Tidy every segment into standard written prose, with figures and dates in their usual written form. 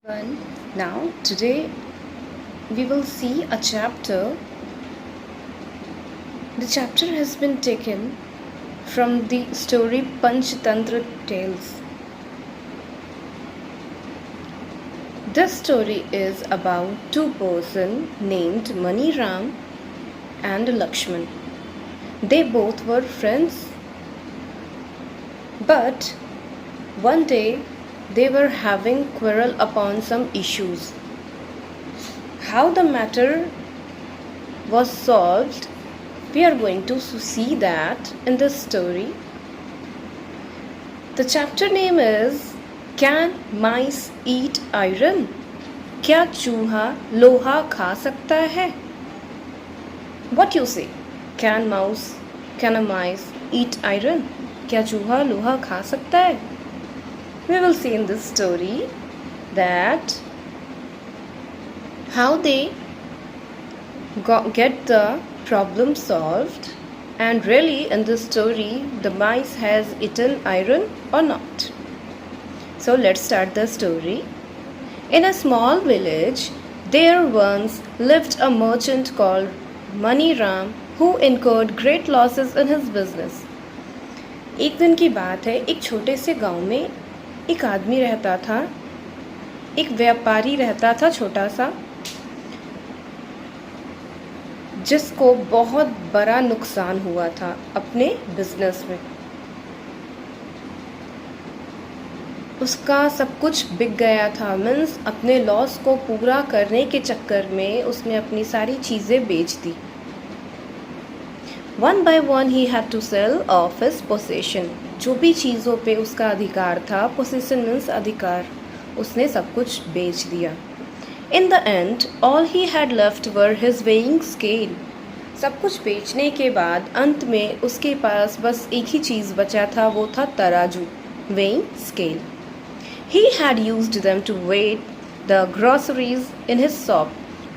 One. Now, today we will see a chapter. The chapter has been taken from the story Panchtantra Tales. This story is about two persons named Mani Ram and Lakshman. They both were friends, but one day they were having quarrel upon some issues. How the matter was solved, we are going to see that in this story. The chapter name is Can Mice Eat Iron? क्या चूहा लोहा खा सकता है? What you say? Can a mice eat iron? क्या चूहा लोहा खा सकता है? We will see in this story that how they get the problem solved, and really in this story the mice has eaten iron or not. So let's start the story. In a small village there once lived a merchant called Mani Ram who incurred great losses in his business. एक दिन की बात है, एक छोटे से गांव में एक आदमी रहता था, एक व्यापारी रहता था छोटा सा, जिसको बहुत बड़ा नुकसान हुआ था अपने बिजनेस में. उसका सब कुछ बिक गया था. मीन्स अपने लॉस को पूरा करने के चक्कर में उसने अपनी सारी चीज़ें बेच दी. One by one he had to sell off his possession. जो भी चीज़ों पे उसका अधिकार था, पोसेशन मीन्स अधिकार, उसने सब कुछ बेच दिया. In the end all he had left were his weighing scale. सब कुछ बेचने के बाद अंत में उसके पास बस एक ही चीज़ बचा था, वो था तराजू, weighing scale. He had used them to weight the groceries in his shop.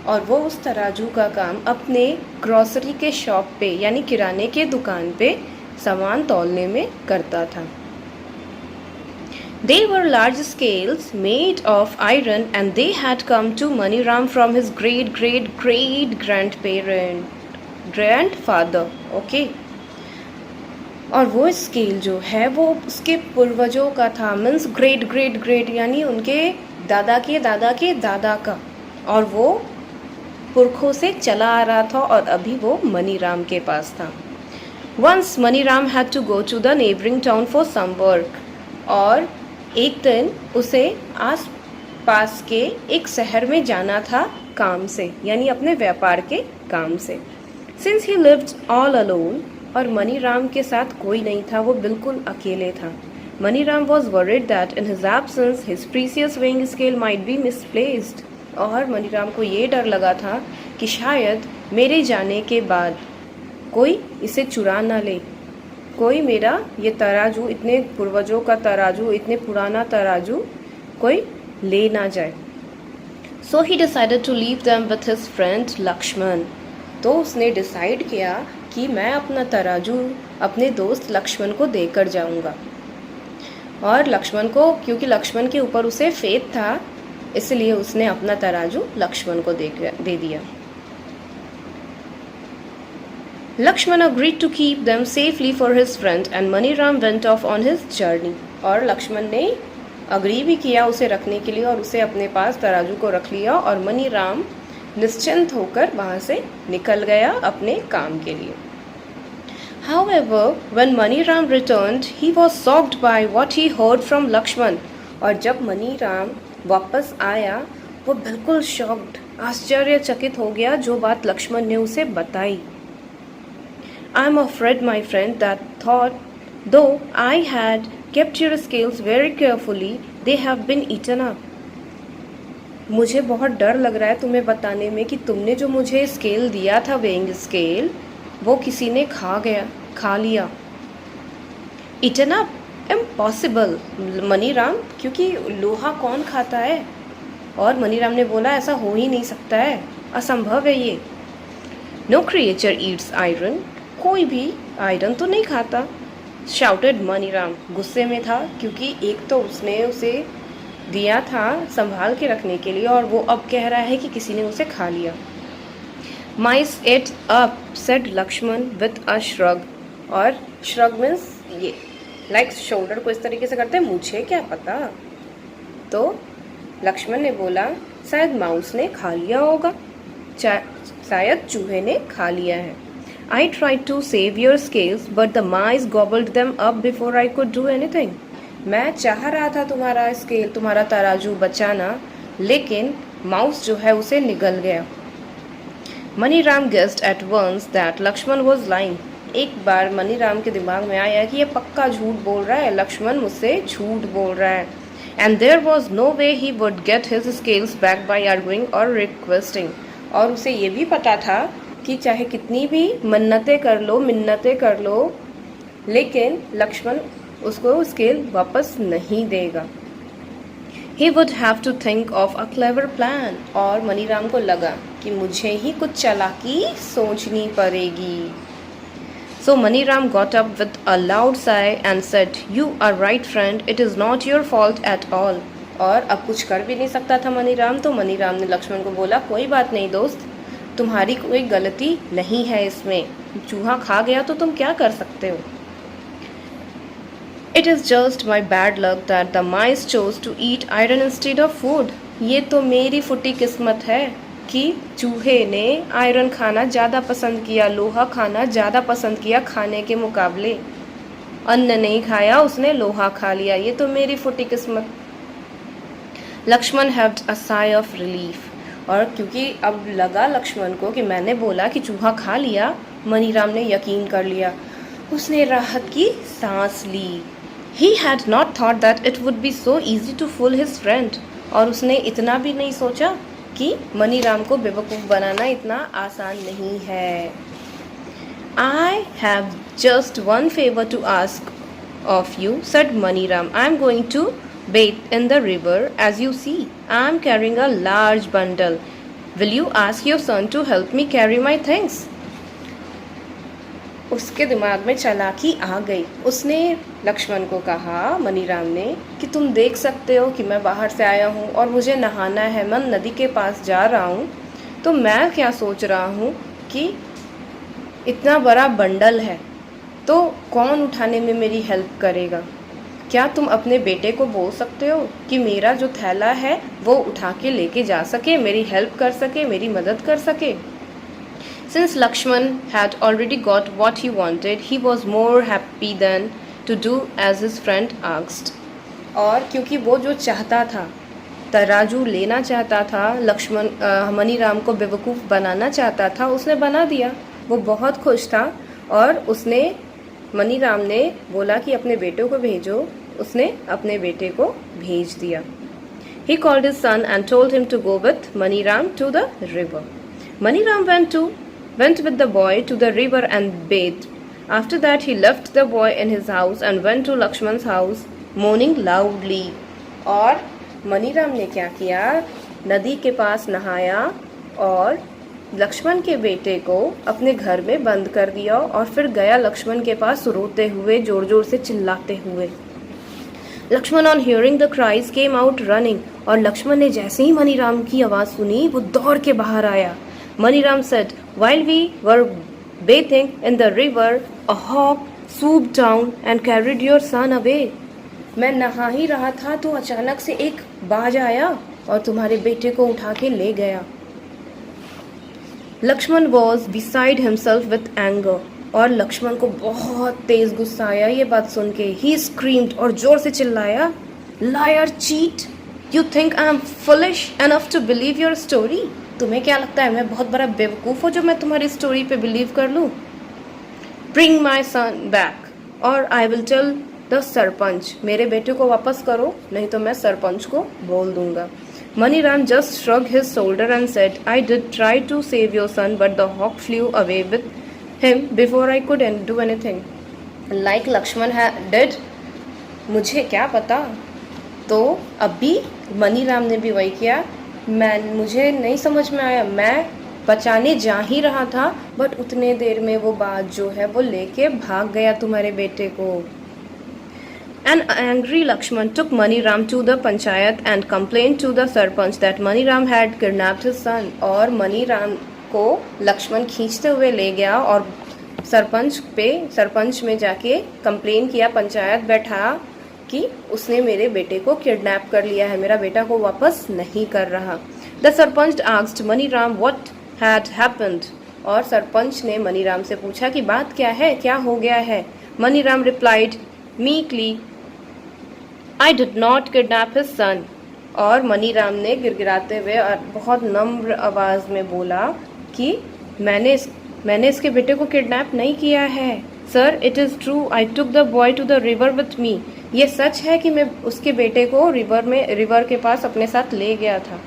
और वो उस तराजू का काम अपने ग्रॉसरी के शॉप पे यानी किराने के दुकान पे सामान तौलने में करता था. They were large scales made of iron and they had come to Mani Ram from his great grandfather. Okay. और वो स्केल जो है वो उसके पूर्वजों का था. मीन्स ग्रेट यानी उनके दादा के दादा के दादा का, और वो पुरखों से चला आ रहा था और अभी वो मनी राम के पास था. Once Mani Ram had to go to the neighbouring town for some work. और एक दिन उसे आस पास के एक शहर में जाना था काम से, यानी अपने व्यापार के काम से. Since he lived all alone, और मनी राम के साथ कोई नहीं था, वो बिल्कुल अकेले था. Money Ram was worried that in his absence his precious weighing scale might be misplaced. और मनी राम को ये डर लगा था कि शायद मेरे जाने के बाद कोई इसे चुरा ना ले, कोई मेरा ये तराजू, इतने पूर्वजों का तराजू, इतने पुराना तराजू कोई ले ना जाए. So he decided to leave them with his friend Lakshman. तो उसने डिसाइड किया कि मैं अपना तराजू अपने दोस्त लक्ष्मण को देकर जाऊंगा. और लक्ष्मण को, क्योंकि लक्ष्मण के ऊपर उसे फेथ था, इसलिए उसने अपना तराजू लक्ष्मण को दे दिया. Lakshman agreed to keep them safely for his friend and Mani Ram went off on his journey. और लक्ष्मण ने अग्री भी किया उसे रखने के लिए और उसे अपने पास तराजू को रख लिया, और मनी राम निश्चिंत होकर वहाँ से निकल गया अपने काम के लिए. However, when Mani Ram returned, he was shocked by what he heard from Lakshman. और जब मनी राम वापस आया वो बिल्कुल शॉक्ड, आश्चर्यचकित हो गया जो बात लक्ष्मण ने उसे बताई. I am afraid my friend that thought though I had kept your scales very carefully they have been eaten up. मुझे बहुत डर लग रहा है तुम्हें बताने में कि तुमने जो मुझे स्केल दिया था, वेइंग स्केल, वो किसी ने खा लिया. Eaten up? Impossible Mani Ram, क्योंकि लोहा कौन खाता है? और मनी राम ने बोला ऐसा हो ही नहीं सकता है, असंभव है ये. No creature eats iron. कोई भी आयरन तो नहीं खाता. शाउटेड मनी राम, गुस्से में था क्योंकि एक तो उसने उसे दिया था संभाल के रखने के लिए, और वो अब कह रहा है कि किसी ने उसे खा लिया। Mice ate up said Lakshman with a shrug, और श्रग मीन्स ये लाइक शोल्डर को इस तरीके से करते हैं, मुझे क्या पता। तो लक्ष्मण ने बोला शायद माउस ने खा लिया होगा, शायद चूहे ने खा लिया है। I tried to save your scales, but the mice gobbled them up before I could do anything. मैं चाह रहा था तुम्हारा स्केल, तुम्हारा तराजू बचाना, लेकिन माउस जो है उसे निगल गया। Maniram guessed at once that Lakshman was lying. एक बार मनीराम के दिमाग में आया कि ये पक्का झूठ बोल रहा है, लक्ष्मण मुझसे झूठ बोल रहा है। And there was no way he would get his scales back by arguing or requesting. और उसे ये भी पता था कि चाहे कितनी भी मिन्नतें कर लो, लेकिन लक्ष्मण उसको स्केल वापस नहीं देगा। He would have to think of a clever plan. और मनीराम को लगा कि मुझे ही कुछ चालाकी सोचनी पड़ेगी। So Maniram got up with a loud sigh and said, "You are right, friend. It is not your fault at all." और अब कुछ कर भी नहीं सकता था मनीराम, तो मनीराम ने लक्ष्मण को बोला, कोई बात नहीं दोस्त, तुम्हारी कोई गलती नहीं है इसमें, चूहा खा गया तो तुम क्या कर सकते हो। It is just my bad luck that the mice chose to eat iron instead of food. ये तो मेरी फुटी किस्मत है कि चूहे ने आयरन खाना ज़्यादा पसंद किया, लोहा खाना ज़्यादा पसंद किया खाने के मुकाबले। अन्न नहीं खाया उसने, लोहा खा लिया, ये तो मेरी फुटी किस्मत। लक्ष्मण हैव्ड अ साई ऑफ रिलीफ, और क्योंकि अब लगा लक्ष्मण को कि मैंने बोला कि चूहा खा लिया, मनीराम ने यकीन कर लिया, उसने राहत की सांस ली। He had not thought that it would be so easy to fool his friend, और उसने इतना भी नहीं सोचा कि मनीराम को बेवकूफ़ बनाना इतना आसान नहीं है। I have just one favor to ask of you, said Maniram. I am going to bathe in the river. As you see, I am carrying a large bundle. Will you ask your son to help me carry my things? उसके दिमाग में चालाकी आ गई। उसने लक्ष्मण को कहा, मनीराम ने, कि तुम देख सकते हो कि मैं बाहर से आया हूँ और मुझे नहाना है, मैं नदी के पास जा रहा हूँ, तो मैं क्या सोच रहा हूँ कि इतना बड़ा बंडल है तो कौन उठाने में मेरी हेल्प करेगा। क्या तुम अपने बेटे को बोल सकते हो कि मेरा जो थैला है वो उठा के लेके जा सके, मेरी हेल्प कर सके, मेरी मदद कर सके। Since Lakshman had already got what he wanted, he was more happy than to do as his friend asked. और क्योंकि वो जो चाहता था, तराजू लेना चाहता था, लक्ष्मण मनीराम को बेवकूफ़ बनाना चाहता था, उसने बना दिया। वो बहुत खुश था और उसने, मनीराम ने बोला कि अपने बेटे को भेजो, उसने अपने बेटे को भेज दिया। He called his son and told him to go with Maniram to the river. Maniram went with the boy to the river and bathed. After that he left the boy in his house and went to Lakshman's house, moaning loudly. और मनीराम ने क्या किया, नदी के पास नहाया और लक्ष्मण के बेटे को अपने घर में बंद कर दिया, और फिर गया लक्ष्मण के पास रोते हुए, जोर जोर से चिल्लाते हुए। Lakshman on hearing the cries came out running, और लक्ष्मण ने जैसे ही मनीराम की आवाज़ सुनी वो दौड़ के बाहर आया। Maniram said, "While we were bathing in the river, a hawk swooped down and carried your son away." मैं नहा ही रहा था तो अचानक से एक बाज आया और तुम्हारे बेटे को उठा के ले गया। Lakshman was beside himself with anger, और लक्ष्मण को बहुत तेज गुस्सा आया ये बात सुन के। He screamed, और जोर से चिल्लाया, "Liar, cheat! You think I am foolish enough to believe your story?" तुम्हें क्या लगता है मैं बहुत बड़ा बेवकूफ़ हूँ जो मैं तुम्हारी स्टोरी पे बिलीव कर लूँ? Bring my son back, और I will tell the sarpanch, मेरे बेटे को वापस करो, नहीं तो मैं सरपंच को बोल दूंगा। Maniram just shrugged his shoulder and said, "I did try to save your son, but the hawk flew away with him before I could do anything." Like Lakshman did, मुझे क्या पता। तो अभी मनीराम ने भी वही किया। मुझे नहीं समझ में आया, मैं बचाने जा ही रहा था, बट उतने देर में वो बात जो है वो लेके भाग गया तुम्हारे बेटे को। An angry Lakshman took Maniram to the panchayat and complained to the sarpanch that Maniram had kidnapped his son. और मनीराम को लक्ष्मण खींचते हुए ले गया और सरपंच में जाके कंप्लेन किया, पंचायत बैठा कि उसने मेरे बेटे को किडनैप कर लिया है, मेरा बेटा को वापस नहीं कर रहा। The sarpanch asked Maniram what had happened. और सरपंच ने मनीराम से पूछा कि बात क्या है, क्या हो गया है। Maniram replied meekly I did not kidnap his son. और मनीराम ने गिड़गिड़ाते हुए और बहुत नम्र आवाज़ में बोला कि मैंने इसके बेटे को किडनैप नहीं किया है। Sir it is true, I took the boy to the river with me. ये सच है कि मैं उसके बेटे को रिवर के पास अपने साथ ले गया था।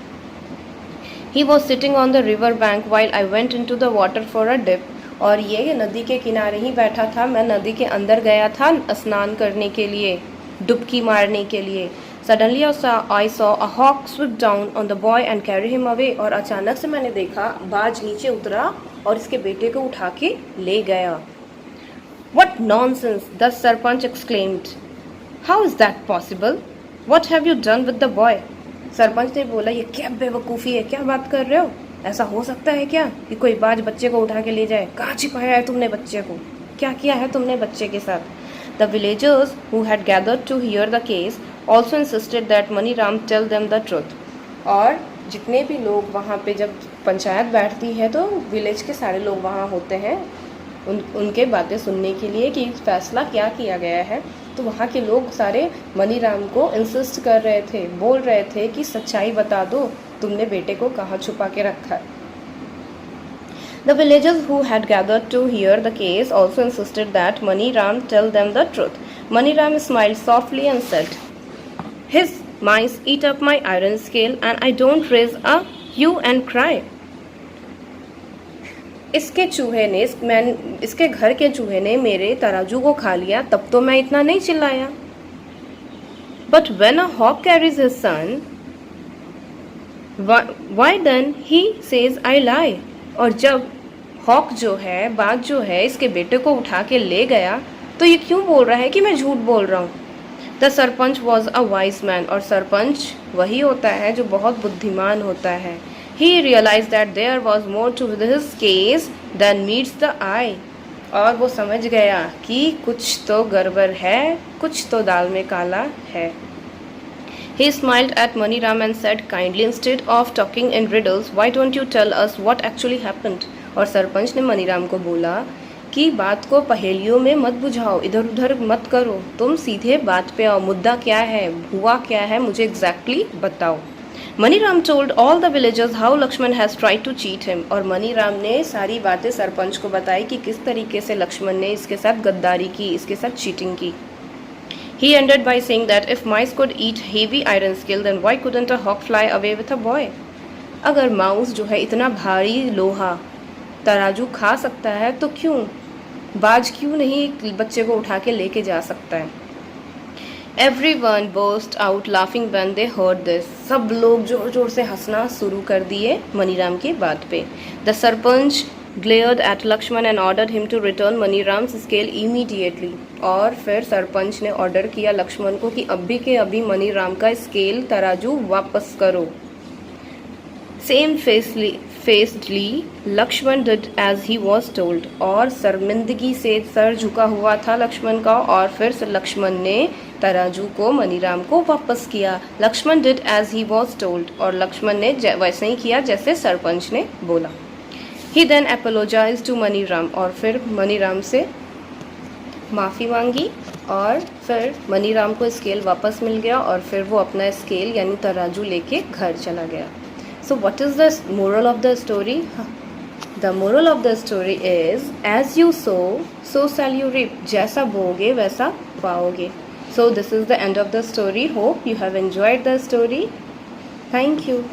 He was sitting on the river bank while I went into the water for a dip. और ये नदी के किनारे ही बैठा था, मैं नदी के अंदर गया था स्नान करने के लिए, डुबकी मारने के लिए। Suddenly I saw a hawk swoop down on the boy and carry him away. और अचानक से मैंने देखा बाज नीचे उतरा और इसके बेटे को उठा के ले गया। What nonsense! The sarpanch exclaimed. How is that possible? What have you done with the boy? Sarpanch ने बोला ये क्या बेवकूफ़ी है, क्या बात कर रहे हो, ऐसा हो सकता है क्या कि कोई बाज बच्चे को उठा के ले जाए। कहाँ छिपाया है तुमने बच्चे को, क्या किया है तुमने बच्चे के साथ। The villagers who had gathered to hear the case also insisted that Maniram tell them the truth. और जितने भी लोग वहाँ पे जब पंचायत बैठती है तो विलेज के सारे लोग वहाँ होते हैं उनके बातें सुनने के लिए कि फैसला क्या किया गया है। तो वहाँ के लोग सारे मनीराम को इंसिस्ट कर रहे थे, बोल रहे थे कि सच्चाई बता दो, तुमने बेटे को कहाँ छुपा के रखा है। The villagers who had gathered to hear the case also insisted that Maniram tell them the truth. Maniram smiled softly and said, "His mice eat up my iron scale and I don't raise a hue and cry." इसके घर के चूहे ने मेरे तराजू को खा लिया, तब तो मैं इतना नहीं चिल्लाया। But when a hawk carries his son, why then he says I lie? और जब हॉक जो है, बाज जो है, इसके बेटे को उठा के ले गया तो ये क्यों बोल रहा है कि मैं झूठ बोल रहा हूँ। The sarpanch was a wise man. और सरपंच वही होता है जो बहुत बुद्धिमान होता है। He realized that there was more to his case than meets the eye. और वो समझ गया कि कुछ तो गड़बड़ है, कुछ तो दाल में काला है। He smiled at Maniram and said kindly, instead of talking in riddles, why don't you tell us what actually happened? और सरपंच ने मनीराम को बोला कि बात को पहेलियों में मत बुझाओ, इधर उधर मत करो, तुम सीधे बात पे आओ, मुद्दा क्या है, हुआ क्या है, मुझे एग्जैक्टली बताओ। Maniram told all the villagers how Lakshman has tried to cheat him. और मनीराम ने सारी बातें सरपंच को बताई कि किस तरीके से लक्ष्मण ने इसके साथ गद्दारी की, इसके साथ चीटिंग की। He ended by saying that if mice could eat heavy iron scale, then why couldn't a hawk fly away with a boy? अगर माउस जो है इतना भारी लोहा तराजू खा सकता है तो क्यों बाज क्यों नहीं एक बच्चे को उठा के लेके जा सकता है। Everyone burst out laughing when they heard this. सब लोग जोर जोर से हंसना शुरू कर दिए मनीराम की बात पे। The sarpanch glared at Lakshman and ordered him to return Maniram's scale immediately. और फिर सरपंच ने ऑर्डर किया लक्ष्मण को कि अभी के अभी मनीराम का स्केल तराजू वापस करो। Shamefacedly, Lakshman did as he was told. और शर्मिंदगी से सर झुका हुआ था लक्ष्मण का और फिर लक्ष्मण ने तराजू को मनीराम को वापस किया। Lakshman did as he was told. और लक्ष्मण ने वैसे ही किया जैसे सरपंच ने बोला। He then apologized to Maniram. और फिर मनीराम से माफ़ी मांगी और फिर मनीराम को स्केल वापस मिल गया और फिर वो अपना स्केल यानी तराजू लेके घर चला गया। So what is the moral of the story? The moral of the story is, as you sow, so shall you reap. जैसा बोओगे वैसा पाओगे. So this is the end of the story. Hope you have enjoyed the story. Thank you.